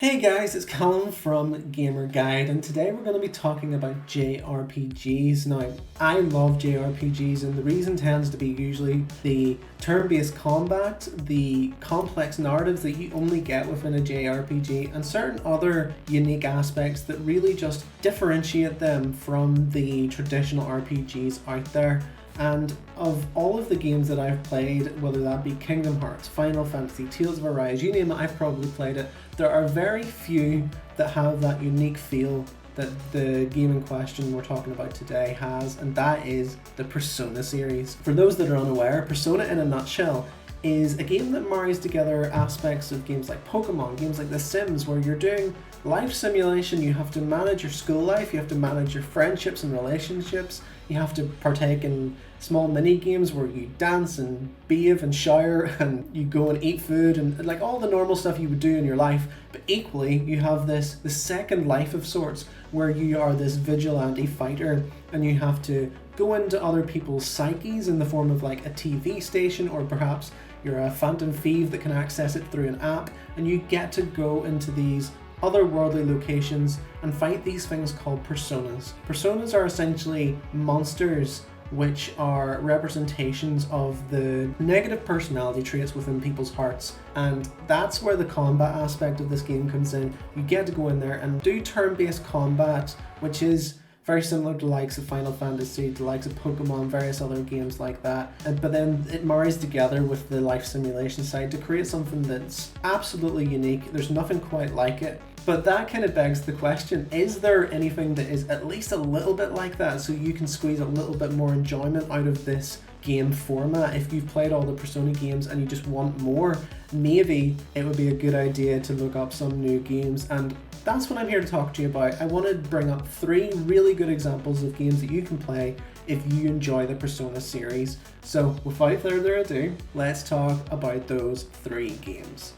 Hey guys, it's Callum from Gamer Guide, and today we're going to be talking about JRPGs. Now, I love JRPGs, and the reason tends to be usually the turn-based combat, the complex narratives that you only get within a JRPG, and certain other unique aspects that really just differentiate them from the traditional RPGs out there. And of all of the games that I've played, whether that be Kingdom Hearts, Final Fantasy, Tales of Arise, you name it, I've probably played it. There are very few that have that unique feel that the game in question we're talking about today has, and that is the Persona series. For those that are unaware, Persona in a nutshell is a game that marries together aspects of games like Pokemon, games like The Sims, where you're doing life simulation. You have to manage your school life, you have to manage your friendships and relationships, you have to partake in small mini games where you dance and bathe and shower and you go and eat food and like all the normal stuff you would do in your life. But equally, you have this second life of sorts where you are this vigilante fighter and you have to go into other people's psyches in the form of like a TV station, or perhaps you're a phantom thief that can access it through an app, and you get to go into these otherworldly locations and fight these things called personas. Personas are essentially monsters which are representations of the negative personality traits within people's hearts, and that's where the combat aspect of this game comes in. You get to go in there and do turn-based combat, which is very similar to the likes of Final Fantasy, the likes of Pokemon, various other games like that. But then it marries together with the life simulation side to create something that's absolutely unique. There's nothing quite like it. But that kind of begs the question, is there anything that is at least a little bit like that so you can squeeze a little bit more enjoyment out of this game format? If you've played all the Persona games and you just want more, maybe it would be a good idea to look up some new games, and that's what I'm here to talk to you about. I want to bring up 3 really good examples of games that you can play if you enjoy the Persona series. So without further ado, let's talk about those 3 games.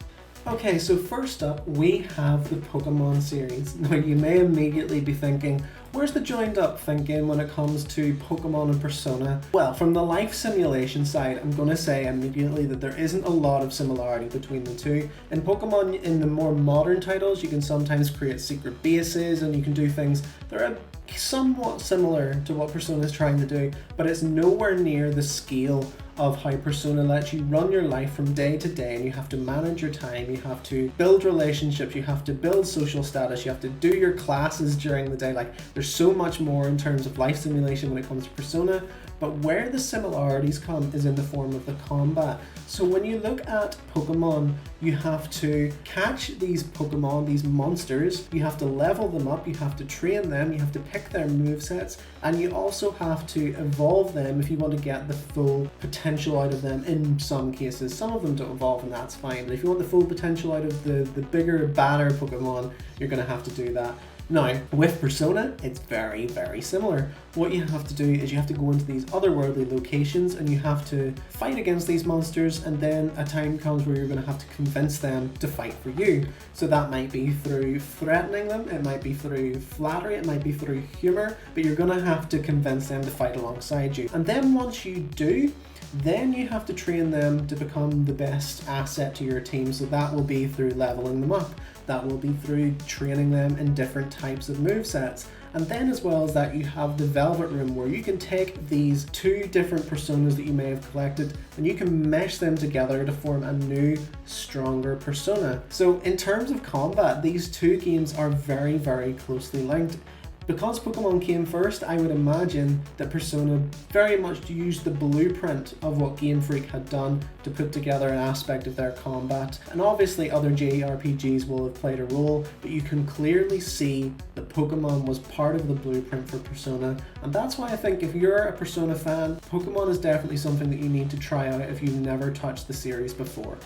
Okay, so first up we have the Pokemon series. Now you may immediately be thinking, where's the joined up thinking when it comes to Pokemon and Persona? Well, from the life simulation side, I'm going to say immediately that there isn't a lot of similarity between the two. In Pokemon, in the more modern titles, you can sometimes create secret bases and you can do things that are somewhat similar to what Persona is trying to do, but it's nowhere near the scale of how Persona lets you run your life from day to day, and you have to manage your time, you have to build relationships, you have to build social status, you have to do your classes during the day. Like, there's so much more in terms of life simulation when it comes to Persona, but where the similarities come is in the form of the combat. So when you look at Pokemon, you have to catch these Pokemon, these monsters, you have to level them up, you have to train them, you have to pick their movesets, and you also have to evolve them if you want to get the full potential out of them in some cases. Some of them don't evolve and that's fine, but if you want the full potential out of the bigger, badder Pokemon, you're going to have to do that. Now, with Persona, it's very, very similar. What you have to do is you have to go into these otherworldly locations and you have to fight against these monsters, and then a time comes where you're going to have to convince them to fight for you. So that might be through threatening them, it might be through flattery, it might be through humor, but you're going to have to convince them to fight alongside you. And then once you do, then you have to train them to become the best asset to your team. So that will be through leveling them up. That will be through training them in different types of movesets. And then as well as that, you have the Velvet Room, where you can take these 2 different personas that you may have collected and you can mesh them together to form a new, stronger persona. So in terms of combat, these 2 games are very, very closely linked. Because Pokemon came first, I would imagine that Persona very much used the blueprint of what Game Freak had done to put together an aspect of their combat. And obviously other JRPGs will have played a role, but you can clearly see that Pokemon was part of the blueprint for Persona. And that's why I think if you're a Persona fan, Pokemon is definitely something that you need to try out if you've never touched the series before.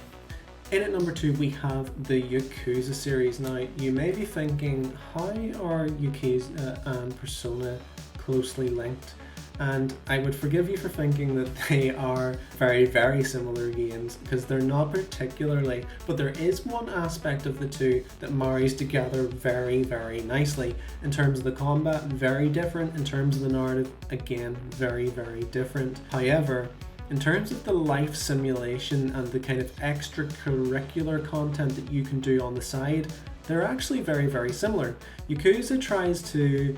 In at number 2 we have the Yakuza series. Now you may be thinking, how are Yakuza and Persona closely linked? And I would forgive you for thinking that they are very, very similar games, because they're not particularly, but there is one aspect of the 2 that marries together very, very nicely. In terms of the combat, very different. In terms of the narrative, again, very, very different. However, In terms of the life simulation and the kind of extracurricular content that you can do on the side, they're actually very, very similar. Yakuza tries to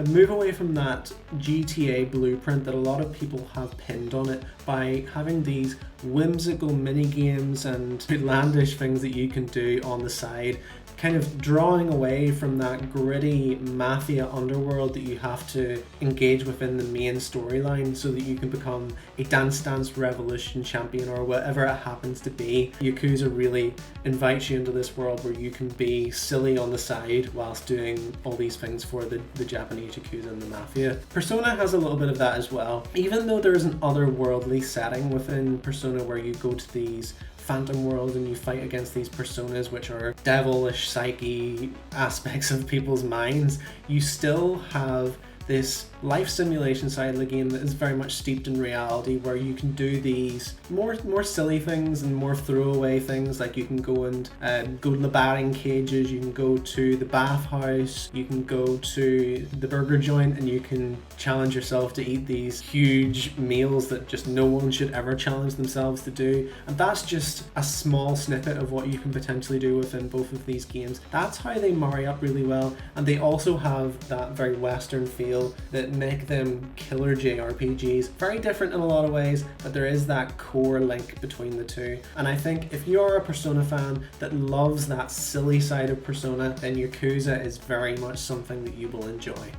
move away from that GTA blueprint that a lot of people have pinned on it by having these whimsical mini games and outlandish things that you can do on the side, kind of drawing away from that gritty mafia underworld that you have to engage within the main storyline so that you can become a Dance Dance Revolution champion or whatever it happens to be. Yakuza really invites you into this world where you can be silly on the side whilst doing all these things for the Japanese Yakuza and the mafia. Persona has a little bit of that as well. Even though there is an otherworldly setting within Persona where you go to these phantom worlds and you fight against these personas which are devilish psyche aspects of people's minds, you still have this life simulation side of the game that is very much steeped in reality, where you can do these more silly things and more throwaway things, like you can go and go to the batting cages, you can go to the bathhouse, you can go to the burger joint, and you can challenge yourself to eat these huge meals that just no one should ever challenge themselves to do. And that's just a small snippet of what you can potentially do within both of these games. That's how they marry up really well, and they also have that very Western feel that make them killer JRPGs. Very different in a lot of ways, but there is that core link between the two. And I think if you're a Persona fan that loves that silly side of Persona, then Yakuza is very much something that you will enjoy.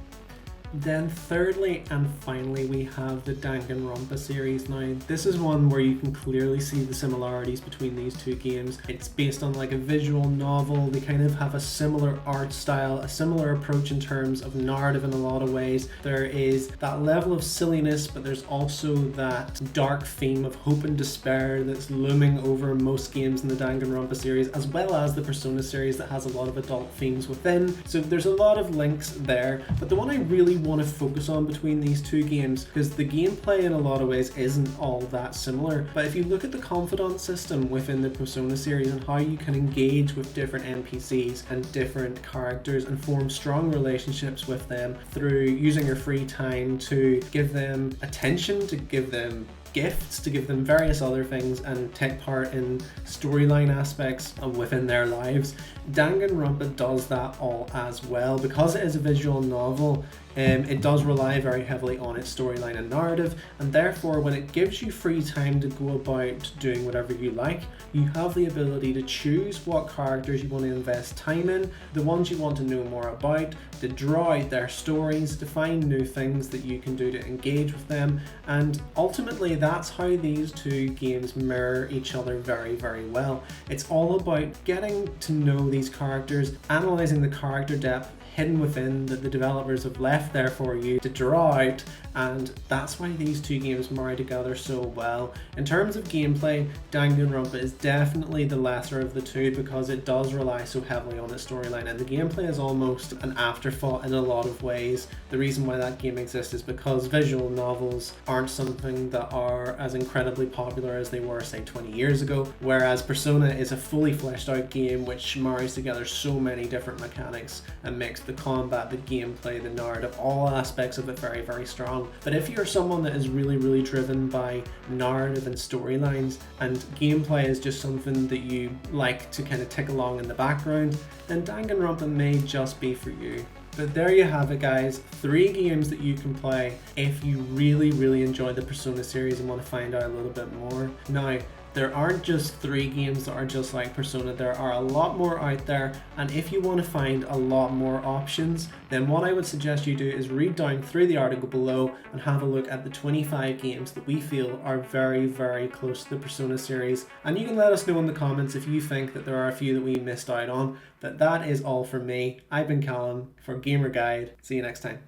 Then thirdly and finally we have the Danganronpa series. Now this is one where you can clearly see the similarities between these two games. It's based on like a visual novel. They kind of have a similar art style, a similar approach in terms of narrative in a lot of ways. There is that level of silliness, but there's also that dark theme of hope and despair that's looming over most games in the Danganronpa series, as well as the Persona series that has a lot of adult themes within. So there's a lot of links there, but the one I really want to focus on between these two games, because the gameplay in a lot of ways isn't all that similar, but if you look at the confidant system within the Persona series and how you can engage with different NPCs and different characters and form strong relationships with them through using your free time to give them attention, to give them gifts, to give them various other things, and take part in storyline aspects within their lives. Danganronpa does that all as well. Because it is a visual novel, it does rely very heavily on its storyline and narrative, and therefore when it gives you free time to go about doing whatever you like, you have the ability to choose what characters you want to invest time in, the ones you want to know more about, to draw out their stories, to find new things that you can do to engage with them, and ultimately that's how these two games mirror each other very, very well. It's all about getting to know these characters, analysing the character depth hidden within that the developers have left there for you to draw out, and that's why these two games marry together so well. In terms of gameplay, Danganronpa is definitely the lesser of the two because it does rely so heavily on its storyline, and the gameplay is almost an afterthought in a lot of ways. The reason why that game exists is because visual novels aren't something that are as incredibly popular as they were say 20 years ago, whereas Persona is a fully fleshed out game which marries together so many different mechanics and makes the combat, the gameplay, the narrative, all aspects of it very, very strong. But if you're someone that is really, really driven by narrative and storylines, and gameplay is just something that you like to kind of tick along in the background, then Danganronpa may just be for you. But there you have it, guys. 3 games that you can play if you really, really enjoy the Persona series and want to find out a little bit more. Now, there aren't just 3 games that are just like Persona, there are a lot more out there, and if you want to find a lot more options, then what I would suggest you do is read down through the article below and have a look at the 25 games that we feel are very, very close to the Persona series, and you can let us know in the comments if you think that there are a few that we missed out on. But that is all from me. I've been Callum for Gamer Guide. See you next time.